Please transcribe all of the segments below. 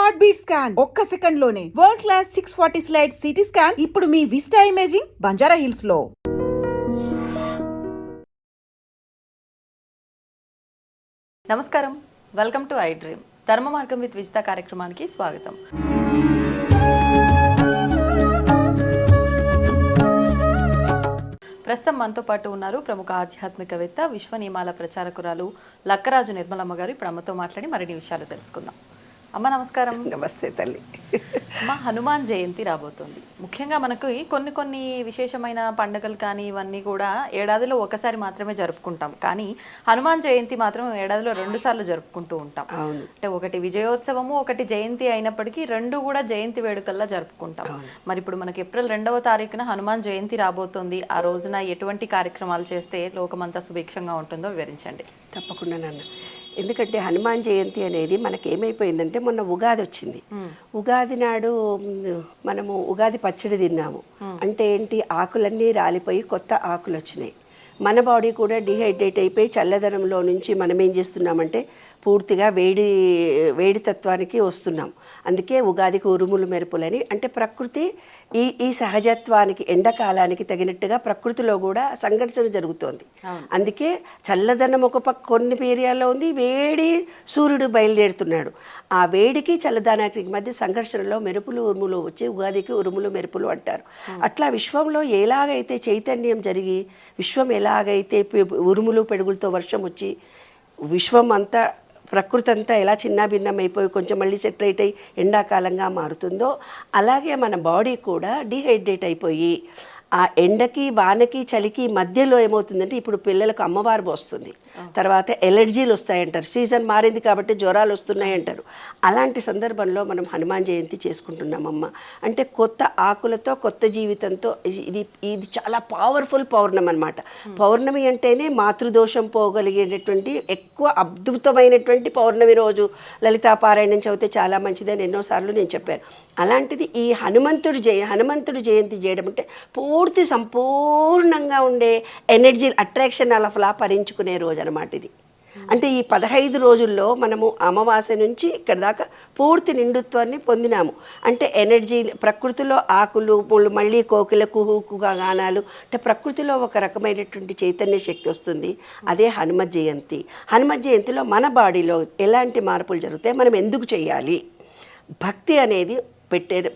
Heart beat scan ఒక్క second లోనే world class 640 slide CT scan ఇప్పుడు మీ విస్టా ఇమేజింగ్ బంజారా హిల్స్ లో. నమస్కారం, వెల్కమ్ టు ఐ డ్రీమ్. ధర్మ మార్గం విత్ విజిత కార్యక్రమానికి స్వాగతం. ప్రస్తుతం మనతో పాటు ఉన్నారు ప్రముఖ ఆధ్యాత్మికవేత్త, విశ్వ నియమాల ప్రచారకురాలు లక్కరాజు నిర్మలమ్మ గారు. ఇప్పుడు అమ్మతో మాట్లాడి మరిన్ని విషయాలు తెలుసుకుందాం. అమ్మ నమస్కారం. నమస్తే తల్లి. అమ్మ, హనుమాన్ జయంతి రాబోతోంది. ముఖ్యంగా మనకు కొన్ని విశేషమైన పండుగలు కానీ ఇవన్నీ కూడా ఏడాదిలో ఒకసారి మాత్రమే జరుపుకుంటాం, కానీ హనుమాన్ జయంతి మాత్రం ఏడాదిలో 2 సార్లు జరుపుకుంటూ ఉంటాం. అంటే ఒకటి విజయోత్సవము, ఒకటి జయంతి అయినప్పటికీ 2 కూడా జయంతి వేడుకల్లా జరుపుకుంటాం. మరి ఇప్పుడు మనకి ఏప్రిల్ 2వ తారీఖున హనుమాన్ జయంతి రాబోతోంది. ఆ రోజున ఎటువంటి కార్యక్రమాలు చేస్తే లోకమంతా సుభిక్షంగా ఉంటుందో వివరించండి. తప్పకుండా నాన్న. ఎందుకంటే హనుమాన్ జయంతి అనేది మనకి ఏమైపోయిందంటే, మొన్న ఉగాది వచ్చింది. ఉగాది నాడు మనము ఉగాది పచ్చడి తిన్నాము. అంటే ఏంటి, ఆకులన్నీ రాలిపోయి కొత్త ఆకులు వచ్చినాయి. మన బాడీ కూడా డిహైడ్రేట్ అయిపోయి చల్లదనంలో నుంచి మనం ఏం చేస్తున్నామంటే పూర్తిగా వేడి తత్వానికి వస్తున్నాం. అందుకే ఉగాదికి ఉరుములు మెరుపులని, అంటే ప్రకృతి ఈ సహజత్వానికి, ఎండాకాలానికి తగినట్టుగా ప్రకృతిలో కూడా సంఘర్షణ జరుగుతోంది. అందుకే చల్లదనం ఒక పక్క కొన్ని ఏరియాల్లో ఉంది, వేడి సూర్యుడు బయలుదేరుతున్నాడు. ఆ వేడికి చల్లదనానికి మధ్య సంఘర్షణలో మెరుపులు ఉరుములు వచ్చి ఉగాదికి ఉరుములు మెరుపులు అంటారు. అట్లా విశ్వంలో ఎలాగైతే చైతన్యం జరిగి, విశ్వం ఎలాగైతే ఉరుములు పెడుగులతో వర్షం వచ్చి విశ్వం అంతా, ప్రకృతి అంతా ఎలా చిన్నాభిన్నం అయిపోయి కొంచెం మళ్ళీ సెటరేట్ అయ్యి ఎండాకాలంగా మారుతుందో, అలాగే మన బాడీ కూడా డిహైడ్రేట్ అయిపోయి ఆ ఎండకి వానకి చలికి మధ్యలో ఏమవుతుందంటే, ఇప్పుడు పిల్లలకు అమ్మవారు వస్తుంది, తర్వాత ఎలర్జీలు వస్తాయంటారు, సీజన్ మారింది కాబట్టి జ్వరాలు వస్తున్నాయి అంటారు. అలాంటి సందర్భంలో మనం హనుమాన్ జయంతి చేసుకుంటున్నామమ్మ. అంటే కొత్త ఆకులతో కొత్త జీవితంతో ఇది చాలా పవర్ఫుల్ పౌర్ణమి అనమాట. పౌర్ణమి అంటేనే మాతృదోషం పోగలిగేటటువంటి ఎక్కువ అద్భుతమైనటువంటి పౌర్ణమి రోజు లలితాపారాయణం చదివితే చాలా మంచిదని ఎన్నోసార్లు నేను చెప్పాను. అలాంటిది ఈ హనుమంతుడి జయంతి చేయడం అంటే పూర్తి సంపూర్ణంగా ఉండే ఎనర్జీ అట్రాక్షన్ అలా పరించుకునే రోజు అనమాట ఇది. అంటే ఈ 15 రోజుల్లో మనము అమావాస్య నుంచి ఇక్కడ దాకా పూర్తి నిండుత్వాన్ని పొందినాము. అంటే ఎనర్జీ, ప్రకృతిలో ఆకులు మళ్ళీ కోకిల కుహుకుగా గానాలు, అంటే ప్రకృతిలో ఒక రకమైనటువంటి చైతన్య శక్తి వస్తుంది. అదే హనుమత్ జయంతి. హనుమత్ జయంతిలో మన బాడీలో ఎలాంటి మార్పులు జరుగుతాయి, మనం ఎందుకు చేయాలి? భక్తి అనేది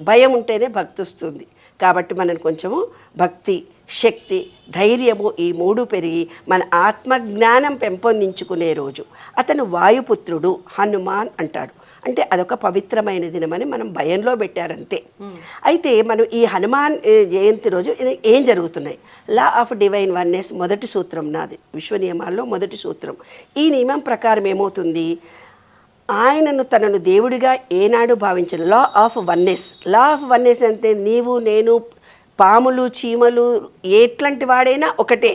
భయం ఉంటేనే భక్తి వస్తుంది. కాబట్టి మనం కొంచెము భక్తి, శక్తి, ధైర్యము ఈ 3 పెరిగి మన ఆత్మజ్ఞానం పెంపొందించుకునే రోజు. అతను వాయుపుత్రుడు, హనుమాన్ అంటాడు. అంటే అదొక పవిత్రమైన దినమని మనం భయంలో పెట్టారంతే. అయితే మనం ఈ హనుమాన్ జయంతి రోజు ఏం జరుగుతున్నాయి? లా ఆఫ్ డివైన్ వన్నెస్ మొదటి సూత్రం నాది, విశ్వ నియమాల్లో మొదటి సూత్రం. ఈ నియమం ప్రకారం ఏమవుతుంది, ఆయనను తనను దేవుడిగా ఏనాడు భావించను. లా ఆఫ్ వన్నెస్ అంటే నీవు నేను, పాములు చీమలు ఎట్లాంటి వాడైనా ఒకటే.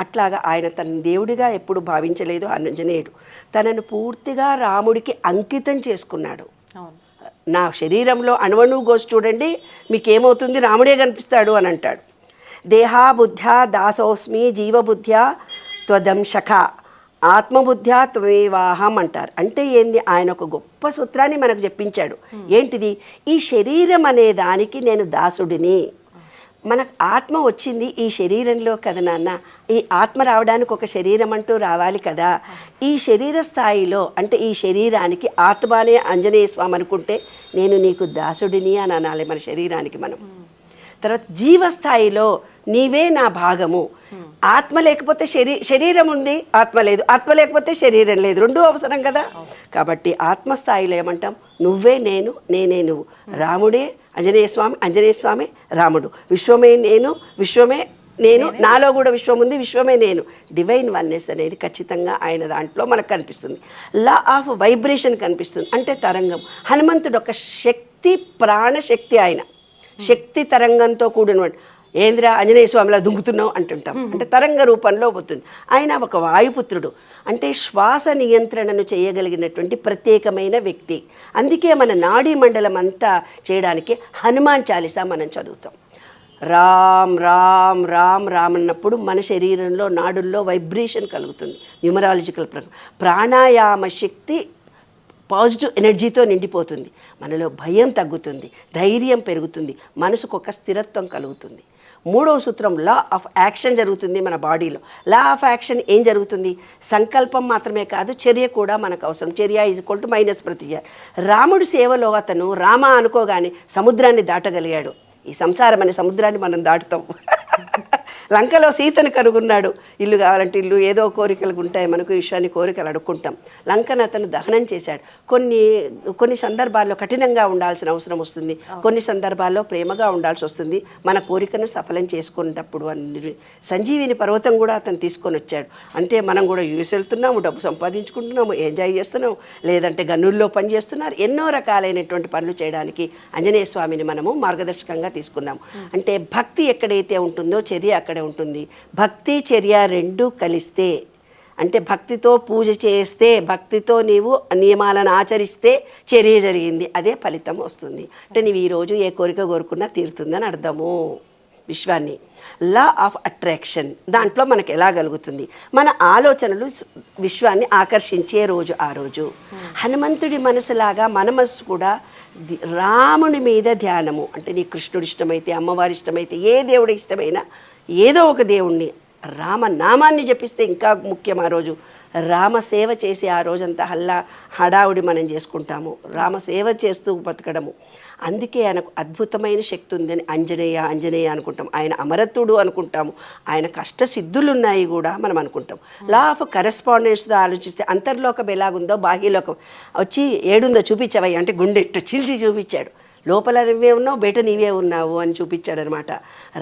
అట్లాగా ఆయన తన దేవుడిగా ఎప్పుడు భావించలేదు ఆంజనేయుడు. తనను పూర్తిగా రాముడికి అంకితం చేసుకున్నాడు. నా శరీరంలో అణువణువు గోసి చూడండి, మీకేమవుతుంది, రాముడే కనిపిస్తాడు అని అంటాడు. దేహా బుద్ధ్యా దాసోస్మి జీవబుద్ధ్యా త్వదంశఖ ఆత్మబుద్ధ్యా త్వమేవాహం అంటారు. అంటే ఏంది, ఆయన ఒక గొప్ప సూత్రాన్ని మనకు చెప్పించాడు. ఏంటిది? ఈ శరీరం అనే దానికి నేను దాసుడిని. మనకు ఆత్మ వచ్చింది ఈ శరీరంలో కదా నాన్న. ఈ ఆత్మ రావడానికి ఒక శరీరం అంటూ రావాలి కదా. ఈ శరీర స్థాయిలో, అంటే ఈ శరీరానికి ఆత్మనే ఆంజనేయ స్వామి అనుకుంటే నేను నీకు దాసుడిని అని అనాలి మన శరీరానికి మనం. తర్వాత జీవస్థాయిలో నీవే నా భాగము. ఆత్మ లేకపోతే శరీరం ఉంది, ఆత్మ లేదు, ఆత్మ లేకపోతే శరీరం లేదు, 2 అవసరం కదా. కాబట్టి ఆత్మస్థాయిలో ఏమంటాం, నువ్వే నేను, నేనే నువ్వు. రాముడే ఆంజనేయ స్వామి, ఆంజనేయ స్వామి రాముడు. విశ్వమే నేను, విశ్వమే నేను, నాలో కూడా విశ్వం ఉంది, విశ్వమే నేను. డివైన్ వన్నెస్ అనేది ఖచ్చితంగా ఆయన దాంట్లో మనకు కనిపిస్తుంది. లా ఆఫ్ వైబ్రేషన్ కనిపిస్తుంది, అంటే తరంగం. హనుమంతుడు ఒక శక్తి, ప్రాణశక్తి. ఆయన శక్తి తరంగంతో కూడినవాడు. ఏంద్రా ఆంజనేయ స్వామిలా దుంకుతున్నావు అంటుంటాం, అంటే తరంగ రూపంలో పోతుంది. ఆయన ఒక వాయుపుత్రుడు, అంటే శ్వాస నియంత్రణను చేయగలిగినటువంటి ప్రత్యేకమైన వ్యక్తి. అందుకే మన నాడీ మండలం అంతా చేయడానికి హనుమాన్ చాలీసా మనం చదువుతాం. రామ్ రామ్ రామ్ రామ్ అన్నప్పుడు మన శరీరంలో నాడుల్లో వైబ్రేషన్ కలుగుతుంది. న్యూమరాలజికల్ ప్రాణాయామ శక్తి పాజిటివ్ ఎనర్జీతో నిండిపోతుంది, మనలో భయం తగ్గుతుంది, ధైర్యం పెరుగుతుంది, మనసుకు ఒక స్థిరత్వం కలుగుతుంది. మూడవ సూత్రం లా ఆఫ్ యాక్షన్ జరుగుతుంది మన బాడీలో. లా ఆఫ్ యాక్షన్ ఏం జరుగుతుంది? సంకల్పం మాత్రమే కాదు, చర్య కూడా మనకు అవసరం. చర్య ఈజ్ ఈక్వల్ టు మైనస్ ప్రతిచర్య. రాముడి సేవలో అతను రామ అనుకోగానే సముద్రాన్ని దాటగలిగాడు. ఈ సంసారం అనే సముద్రాన్ని మనం దాటుతాం. లంకలో సీతను కనుగొన్నాడు. ఇల్లు కావాలంటే ఇల్లు, ఏదో కోరికలు ఉంటాయి మనకు, విషయాన్ని కోరికలు అడుక్కుంటాం. లంకను అతను దహనం చేశాడు. కొన్ని సందర్భాల్లో కఠినంగా ఉండాల్సిన అవసరం వస్తుంది, కొన్ని సందర్భాల్లో ప్రేమగా ఉండాల్సి వస్తుంది మన కోరికను సఫలం చేసుకునేటప్పుడు. సంజీవిని పర్వతం కూడా అతను తీసుకొని వచ్చాడు. అంటే మనం కూడా యూఎస్ వెళ్తున్నాము, డబ్బు సంపాదించుకుంటున్నాము, ఎంజాయ్ చేస్తున్నాము, లేదంటే గనుల్లో పని చేస్తున్నారు, ఎన్నో రకాలైనటువంటి పనులు చేయడానికి ఆంజనేయ స్వామిని మనము మార్గదర్శకంగా తీసుకున్నాము. అంటే భక్తి ఎక్కడైతే ఉంటుందో చర్య అక్కడే ఉంటుంది. భక్తి చర్య రెండూ కలిస్తే, అంటే భక్తితో పూజ చేస్తే, భక్తితో నీవు నియమాలను ఆచరిస్తే చర్య జరిగింది, అదే ఫలితం వస్తుంది. అంటే నీవు ఈరోజు ఏ కోరిక కోరుకున్నా తీరుతుందని అర్థము. విశ్వాన్ని లా ఆఫ్ అట్రాక్షన్ దాంట్లో మనకు ఎలా కలుగుతుంది? మన ఆలోచనలు విశ్వాన్ని ఆకర్షించే రోజు ఆ రోజు. హనుమంతుడి మనసులాగా మన మనసు కూడా రాముని మీద ధ్యానము. అంటే నీ కృష్ణుడు ఇష్టమైతే, అమ్మవారి ఇష్టమైతే, ఏ దేవుడి ఇష్టమైనా ఏదో ఒక దేవుణ్ణి రామనామాన్ని జపిస్తే ఇంకా ముఖ్యం. ఆ రోజు రామసేవ చేసి ఆ రోజంతా హడావుడి మనం చేసుకుంటాము, రామసేవ చేస్తూ బతకడము. అందుకే ఆయనకు అద్భుతమైన శక్తి ఉందని అంజనేయ అనుకుంటాం, ఆయన అమరత్తుడు అనుకుంటాము, ఆయన కష్టసిద్ధులు ఉన్నాయి కూడా మనం అనుకుంటాం. లా ఆఫ్ కరెస్పాండెన్స్తో ఆలోచిస్తే అంతర్లోకం ఎలాగుందో బాహ్యలోకం వచ్చి ఏడుందో చూపించవయ్య అంటే గుండె చీల్చి చూపించాడు. లోపల నీవే ఉన్నావు, బయట నీవే ఉన్నావు అని చూపించాడనమాట.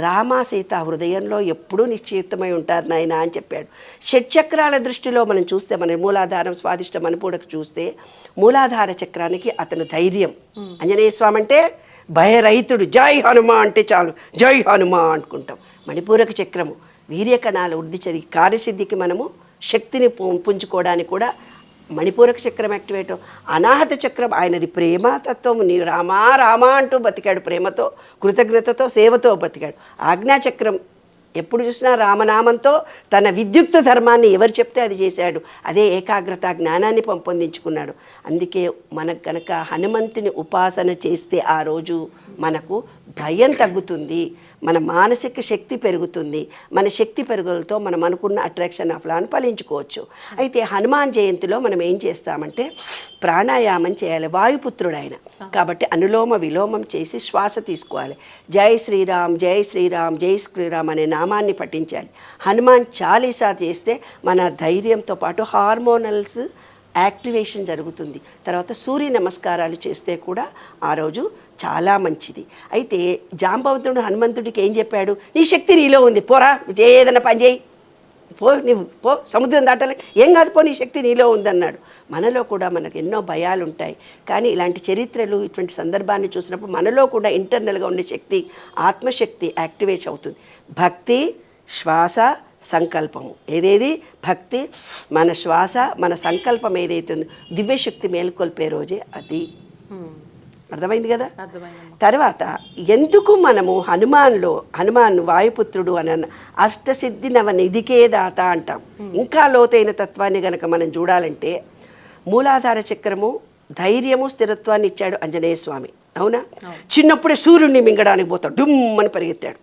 రామ సీత హృదయంలో ఎప్పుడూ నిక్షిప్తమై ఉంటారు నాయన అని చెప్పాడు. షట్చక్రాల దృష్టిలో మనం చూస్తే, మన మూలాధారం స్వాదిష్ట మణిపూరక చూస్తే, మూలాధార చక్రానికి అతను ధైర్యం. ఆంజనేయ స్వామి అంటే భయరహితుడు, జై హనుమ అంటే చాలు జై హనుమ అనుకుంటాం. మణిపూరక చక్రము వీర్యకణాలు వృద్ధి చెంది కార్యసిద్ధికి మనము శక్తిని పుంజుకోవడానికి కూడా మణిపూరక చక్రం యాక్టివేట్. అనాహత చక్రం ఆయనది ప్రేమతత్వం. నీ రామా రామా అంటూ బతికాడు, ప్రేమతో కృతజ్ఞతతో సేవతో బతికాడు. ఆజ్ఞాచక్రం ఎప్పుడు చూసినా రామనామంతో తన విద్యుక్త ధర్మాన్ని ఎవరు చెప్తే అది చేశాడు. అదే ఏకాగ్రత జ్ఞానాన్ని పెంపొందించుకున్నాడు. అందుకే మనకు కనుక హనుమంతుని ఉపాసన చేస్తే ఆ రోజు మనకు భయం తగ్గుతుంది, మన మానసిక శక్తి పెరుగుతుంది. మన శక్తి పెరుగుదలతో మనం అనుకున్న అట్రాక్షన్ ఆఫ్ లాను ఫలించుకోవచ్చు. అయితే హనుమాన్ జయంతిలో మనం ఏం చేస్తామంటే ప్రాణాయామం చేయాలి. వాయుపుత్రుడు ఆయన కాబట్టి అనులోమ విలోమం చేసి శ్వాస తీసుకోవాలి. జై శ్రీరామ్ జై శ్రీరామ్ జై శ్రీరామ్ అనే నామాన్ని పఠించాలి. హనుమాన్ చాలీసా చేస్తే మన ధైర్యంతో పాటు హార్మోనల్స్ యాక్టివేషన్ జరుగుతుంది. తర్వాత సూర్య నమస్కారాలు చేస్తే కూడా ఆ రోజు చాలా మంచిది. అయితే జాంబవంతుడు హనుమంతుడికి ఏం చెప్పాడు? నీ శక్తి నీలో ఉంది, పోరా ఏదైనా పని చేయి, నీవు పో, సముద్రం దాటాలి, ఏం కాదు పో, నీ శక్తి నీలో ఉందన్నాడు. మనలో కూడా మనకు ఎన్నో భయాలు ఉంటాయి, కానీ ఇలాంటి చరిత్రలు ఇటువంటి సందర్భాన్ని చూసినప్పుడు మనలో కూడా ఇంటర్నల్గా ఉండే శక్తి, ఆత్మశక్తి యాక్టివేట్ అవుతుంది. భక్తి, శ్వాస, సంకల్పము. ఏదేది భక్తి, మన శ్వాస, మన సంకల్పం ఏదైతే ఉందో దివ్యశక్తి మేల్కొల్పే రోజే అది. అర్థమైంది కదా? తర్వాత ఎందుకు మనము హనుమాన్ వాయుపుత్రుడు అని అష్టసిద్ధి నవ నిధికే దాత అంటాం. ఇంకా లోతైన తత్వాన్ని గనక మనం చూడాలంటే మూలాధార చక్రము ధైర్యము స్థిరత్వాన్ని ఇచ్చాడు ఆంజనేయ స్వామి. అవునా? చిన్నప్పుడే సూర్యుడిని మింగడానికి పోతాడు, డుమ్మని పరిగెత్తాడు.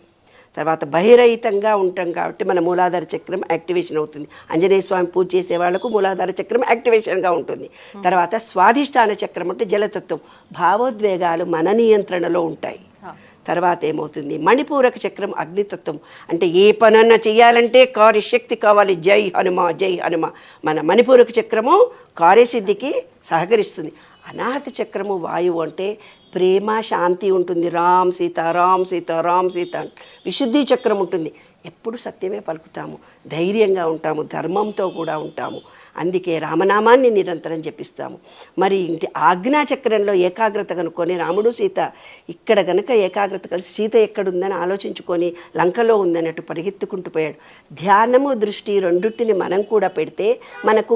తర్వాత బహిరహితంగా ఉంటాం కాబట్టి మన మూలాధార చక్రం యాక్టివేషన్ అవుతుంది. ఆంజనేయ స్వామి పూజ చేసే వాళ్ళకు మూలాధార చక్రం యాక్టివేషన్గా ఉంటుంది. తర్వాత స్వాధిష్టాన చక్రం అంటే జలతత్వం, భావోద్వేగాలు మన నియంత్రణలో ఉంటాయి. తర్వాత ఏమవుతుంది? మణిపూరక చక్రం అగ్నితత్వం, అంటే ఏ పనన్నా చేయాలంటే కార్యశక్తి కావాలి, జై హనుమ జై హనుమ. మన మణిపూరక చక్రము కార్యసిద్ధికి సహకరిస్తుంది. అనాహత చక్రము వాయువు, అంటే ప్రేమ శాంతి ఉంటుంది. రామ్ సీత రామ్ సీత రామ్ సీత. విశుద్ధి చక్రం ఉంటుంది, ఎప్పుడు సత్యమే పలుకుతాము, ధైర్యంగా ఉంటాము, ధర్మంతో కూడా ఉంటాము. అందుకే రామనామాన్ని నిరంతరం జపిస్తాము. మరి ఇంటి ఆజ్ఞాచక్రంలో ఏకాగ్రత కనుక్కొని రాముడు సీత ఇక్కడ గనక ఏకాగ్రత కలిసి సీత ఎక్కడుందని ఆలోచించుకొని లంకలో ఉందన్నట్టు పరిగెత్తుకుంటూ పోయాడు. ధ్యానము దృష్టి రెండుటిని మనం కూడా పెడితే మనకు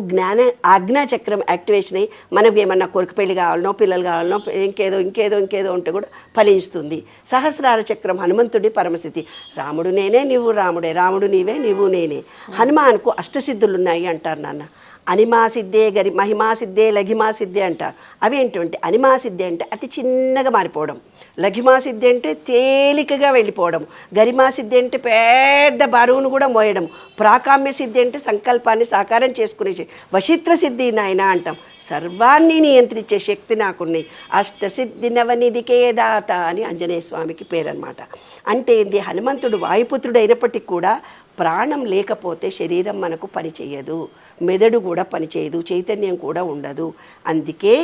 ఆజ్ఞాచక్రం యాక్టివేషన్ అయ్యి మనకు ఏమన్నా కొరకు పెళ్లి కావాలనో, పిల్లలు కావాలనో, ఇంకేదో ఉంటే కూడా ఫలిస్తుంది. సహస్రార చక్రం హనుమంతుడి పరమస్థితి. రాముడు నేనే, నీవు రాముడే, రాముడు నీవే, నీవు నేనే. హనుమాన్కు అష్టసిద్ధులు ఉన్నాయి అంటారు నాన్న. అనిమా సిద్ధే మహిమా సిద్ధే లఘిమా సిద్ధే అంటారు. అవి ఏంటంటే అనిమా సిద్ధి అంటే అతి చిన్నగా మారిపోవడం, లఘిమా సిద్ధి అంటే తేలికగా వెళ్ళిపోవడం, గరిమా సిద్ధి అంటే పెద్ద బరువును కూడా మోయడం, ప్రాకామ్య సిద్ధి అంటే సంకల్పాన్ని సాకారం చేసుకునే వశిత్వ సిద్ధి నాయన అంటాం. సర్వాన్ని నియంత్రించే శక్తి నాకున్నాయి. అష్టసిద్ధి నవనిధికే దాత అని ఆంజనేయ స్వామికి పేరనమాట. అంటే ఇది హనుమంతుడు వాయుపుత్రుడు అయినప్పటికీ కూడా ప్రాణం లేకపోతే శరీరం మనకు పనిచేయదు, మెదడు కూడా పనిచేయదు, చైతన్యం కూడా ఉండదు. అందుకే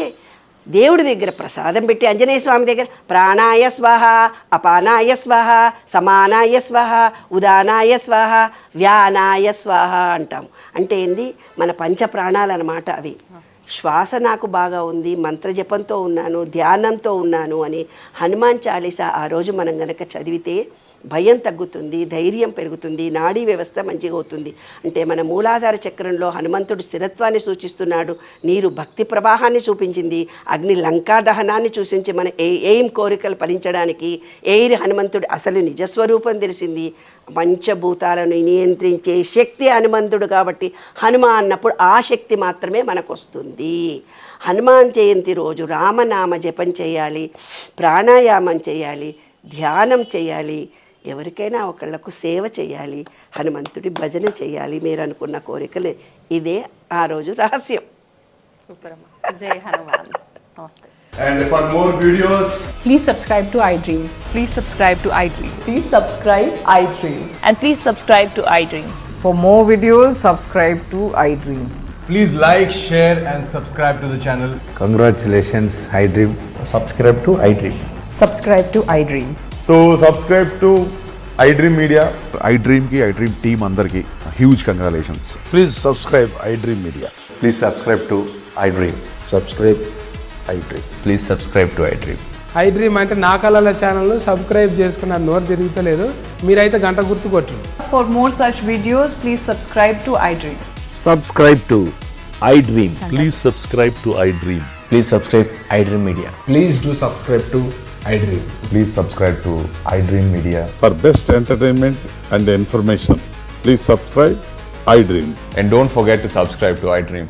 దేవుడి దగ్గర ప్రసాదం పెట్టి ఆంజనేయ స్వామి దగ్గర ప్రాణాయ స్వాహ, అపానాయ స్వాహ, సమానాయ స్వాహ, ఉదానాయ స్వాహ, వ్యానాయ స్వాహ అంటాం. అంటే ఏంది, మన పంచ ప్రాణాలు అన్నమాట అవి. శ్వాస నాకు బాగా ఉంది, మంత్రజపంతో ఉన్నాను, ధ్యానంతో ఉన్నాను అని హనుమాన్ చాలీసా ఆ రోజు మనం గనక చదివితే భయం తగ్గుతుంది, ధైర్యం పెరుగుతుంది, నాడీ వ్యవస్థ మంచిగా అవుతుంది. అంటే మన మూలాధార చక్రంలో హనుమంతుడు స్థిరత్వాన్ని సూచిస్తున్నాడు, నీరు భక్తి ప్రవాహాన్ని చూపించింది, అగ్ని లంకా దహనాన్ని సూచించి మన ఏం కోరికలు ఫలించడానికి ఎయిర్ హనుమంతుడు అసలు నిజస్వరూపం తెలిసింది. పంచభూతాలను నియంత్రించే శక్తి హనుమంతుడు కాబట్టి హనుమ అన్నప్పుడు ఆ శక్తి మాత్రమే మనకు వస్తుంది. హనుమాన్ జయంతి రోజు రామనామ జపం చేయాలి, ప్రాణాయామం చేయాలి, ధ్యానం చేయాలి, ఎవరికైనా ఒకళ్ళకు సేవ చేయాలి, హనుమంతుడి భజన చేయాలి, మీరు అనుకున్న కోరికలు. ఇదే ఆ రోజు రహస్యం. సూపర్ అమ్మా, జై హనుమాన్. నమస్తే. And for more videos, Please subscribe to iDream. Please subscribe to iDream. Please subscribe iDream. And please subscribe to iDream. For more videos, subscribe to iDream. please like, share and subscribe to the channel. Congratulations, iDream. subscribe to iDream. Subscribe to iDream. So subscribe to iDream Media. iDream ki iDream team అందరికి huge congratulations. Please subscribe iDream Media. Please subscribe to iDream. Subscribe iDream. Please subscribe to iDream. iDream అంటే నా కళల channel subscribe చేసుకున్న నోరు తిరుగుతలేదు, మీరైతే గంట గుర్తు కొట్టండి. For more such videos, please subscribe to iDream. Subscribe to iDream. Please subscribe to iDream. Please subscribe iDream Media. Please do subscribe to iDream. Please subscribe to iDream Media. For best entertainment and information, please subscribe iDream. And don't forget to subscribe to iDream.